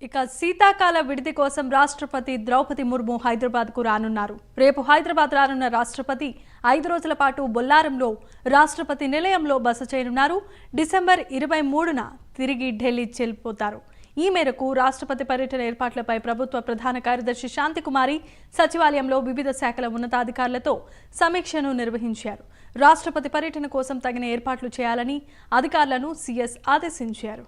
ఇక శీతాకాల విడిది కోసం రాష్ట్రపతి ద్రౌపది ముర్ము హైదరాబాద్కు రానున్నారు. రేపు హైదరాబాద్ రానున్న రాష్ట్రపతి 5 రోజుల పాటు బొల్లారంలో రాష్ట్రపతి నిలయంలో బస చేయనున్నారు. డిసెంబర్ 23న తిరిగి ఢిల్లీ చెల్లిపోతారు. ఈ మేరకు రాష్ట్రపతి పర్యటన ఏర్పాట్లపై ప్రభుత్వ ప్రధాన కార్యదర్శి శాంతికుమారి సచివాలయంలో వివిధ శాఖల ఉన్నతాధికారులతో సమీక్షను నిర్వహించారు. రాష్ట్రపతి పర్యటన కోసం తగిన ఏర్పాట్లు చేయాలని అధికారులను సీఎస్ ఆదేశించారు.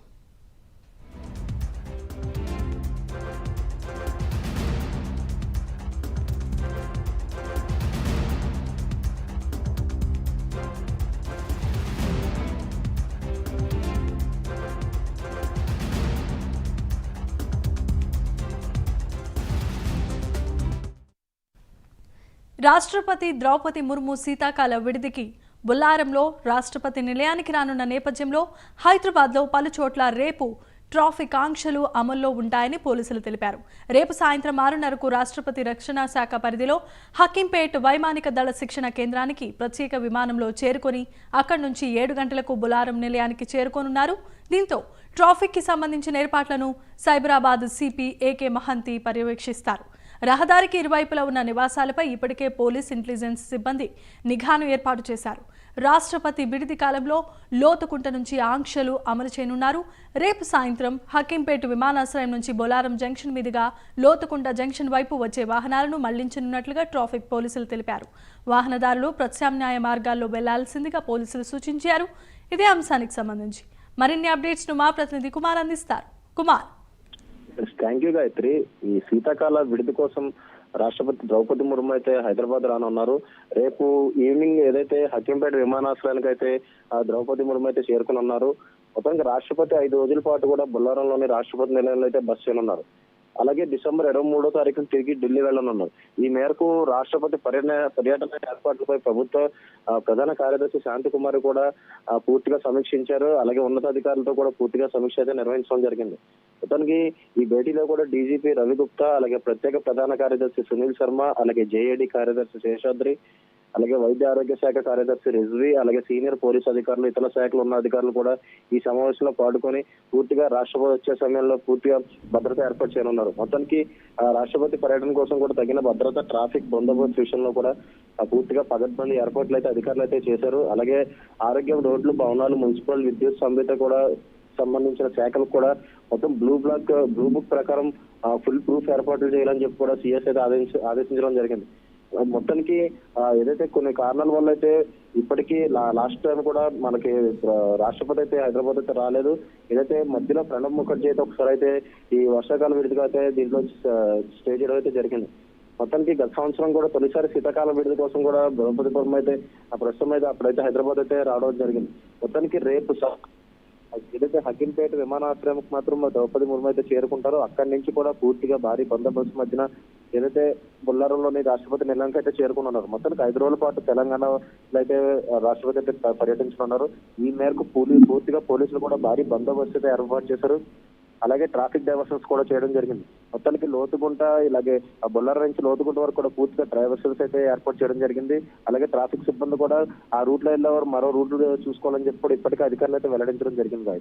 రాష్ట్రపతి ద్రౌపది ముర్ము శీతాకాల విడిదికి బొల్లారంలో రాష్ట్రపతి నిలయానికి రానున్న నేపథ్యంలో హైదరాబాద్లో పలు చోట్ల రేపు ట్రాఫిక్ ఆంక్షలు అమల్లో ఉంటాయని పోలీసులు తెలిపారు. రేపు సాయంత్రం 6:30కు రాష్ట్రపతి రక్షణ శాఖ పరిధిలో హకీంపేట్ వైమానిక దళ శిక్షణ కేంద్రానికి ప్రత్యేక విమానంలో చేరుకొని అక్కడి నుంచి 7 గంటలకు బొల్లారం నిలయానికి చేరుకోనున్నారు. దీంతో ట్రాఫిక్కి సంబంధించిన ఏర్పాట్లను సైబరాబాద్ సిపి ఏకే మహంతి పర్యవేక్షిస్తారు. రహదారికి ఇరువైపులా ఉన్న నివాసాలపై ఇప్పటికే పోలీస్ ఇంటెలిజెన్స్ సిబ్బంది నిఘాను ఏర్పాటు చేశారు. రాష్ట్రపతి విడిది కాలంలో లోతుకుంట నుంచి ఆంక్షలు అమలు చేయనున్నారు. రేపు సాయంత్రం హకీంపేట విమానాశ్రయం నుంచి బొల్లారం జంక్షన్ మీదుగా లోతుకుంట జంక్షన్ వైపు వచ్చే వాహనాలను మళ్లించనున్నట్లుగా ట్రాఫిక్ పోలీసులు తెలిపారు. వాహనదారులు ప్రత్యామ్నాయ మార్గాల్లో వెళ్లాల్సిందిగా పోలీసులు సూచించారు. ఇదే అంశానికి సంబంధించి మరిన్ని అప్డేట్స్ ను మా ప్రతినిధి కుమార్ అందిస్తారు. Kumar, thank you Gayatri. ఈ శీతాకాల విడిది కోసం రాష్ట్రపతి ద్రౌపది ముర్ము అయితే హైదరాబాద్ రానున్నారు. రేపు ఈవినింగ్ ఏదైతే హకీంపేట విమానాశ్రయానికి అయితే ద్రౌపది ముర్ము అయితే చేరుకుని ఉన్నారు. మొత్తానికి రాష్ట్రపతి 5 రోజుల పాటు కూడా బొల్లారంలోని రాష్ట్రపతి నిలయంలో అయితే బస చేయనున్నారు. అలాగే డిసెంబర్ 23వ తారీఖున తిరిగి ఢిల్లీ వెళ్లనున్నారు. ఈ మేరకు రాష్ట్రపతి పర్యటన ఏర్పాట్లపై ప్రభుత్వ ప్రధాన కార్యదర్శి శాంతికుమారి కూడా పూర్తిగా సమీక్షించారు. అలాగే ఉన్నతాధికారులతో కూడా పూర్తిగా సమీక్ష అయితే నిర్వహించడం జరిగింది. మొత్తానికి ఈ భేటీలో కూడా డీజీపీ రవి గుప్తా, అలాగే ప్రత్యేక ప్రధాన కార్యదర్శి సునీల్ శర్మ, అలాగే జేఏడీ కార్యదర్శి శేషాద్రి, అలాగే వైద్య ఆరోగ్య శాఖ కార్యదర్శి రిజ్వీ, అలాగే సీనియర్ పోలీస్ అధికారులు, ఇతర శాఖలు ఉన్న అధికారులు కూడా ఈ సమావేశంలో పాల్గొని పూర్తిగా రాష్ట్రపతి వచ్చే సమయంలో పూర్తిగా భద్రత ఏర్పాటు చేయనున్నారు. మొత్తానికి రాష్ట్రపతి పర్యటన కోసం కూడా తగిన భద్రత, ట్రాఫిక్ బందోబస్తు విషయంలో కూడా పూర్తిగా పగడ్బందీ ఏర్పాట్లు అయితే అధికారులు అయితే చేశారు. అలాగే ఆరోగ్యం, రోడ్లు, భవనాలు, మున్సిపల్, విద్యుత్ సంబంధిత కూడా సంబంధించిన శాఖలకు కూడా మొత్తం బ్లూ బుక్ ప్రకారం ఫుల్ ప్రూఫ్ ఏర్పాట్లు చేయాలని చెప్పి కూడా సీఎస్ అయితే ఆదేశించడం జరిగింది. మొత్తానికి ఏదైతే కొన్ని కారణాల వల్ల అయితే ఇప్పటికీ లాస్ట్ టైం కూడా మనకి రాష్ట్రపతి అయితే హైదరాబాద్ అయితే రాలేదు. ఏదైతే మధ్యలో ప్రణబ్ ముఖర్జీ అయితే ఒకసారి అయితే ఈ వర్షాకాల విడిదిగా అయితే దీంట్లో స్టే చేయడం అయితే జరిగింది. మొత్తానికి గత సంవత్సరం కూడా తొలిసారి శీతాకాల విడిది కోసం కూడా ద్రౌపది ముర్ము అయితే ప్రస్తుతం అయితే అప్పుడైతే హైదరాబాద్ అయితే రావడం జరిగింది. మొత్తానికి రేపు ఏదైతే హకీంపేట విమానాశ్రయంకి మాత్రం ద్రౌపది ముర్ము అయితే చేరుకుంటారో అక్కడి నుంచి కూడా పూర్తిగా భారీ బందోబస్తు మధ్యన ఏదైతే బొల్లారంలోని రాష్ట్రపతి నిలయానికి అయితే చేరుకున్నారు. మొత్తానికి 5 రోజుల పాటు తెలంగాణలో అయితే రాష్ట్రపతి అయితే పర్యటించనున్నారు. ఈ మేరకు పూర్తిగా పోలీసులు కూడా భారీ బందోబస్తు అయితే ఏర్పాటు చేశారు. అలాగే ట్రాఫిక్ డైవర్షన్స్ కూడా చేయడం జరిగింది. మొత్తానికి లోతుగుంట, ఇలాగే బొల్లారం నుంచి లోతుగుంట వరకు కూడా పూర్తిగా డైవర్షన్స్ అయితే ఏర్పాటు చేయడం జరిగింది. అలాగే ట్రాఫిక్ సిబ్బంది కూడా ఆ రూట్ లో వెళ్ళేవారు మరో రూట్ చూసుకోవాలని చెప్పి ఇప్పటికే అధికారులు అయితే వెల్లడించడం జరిగింది.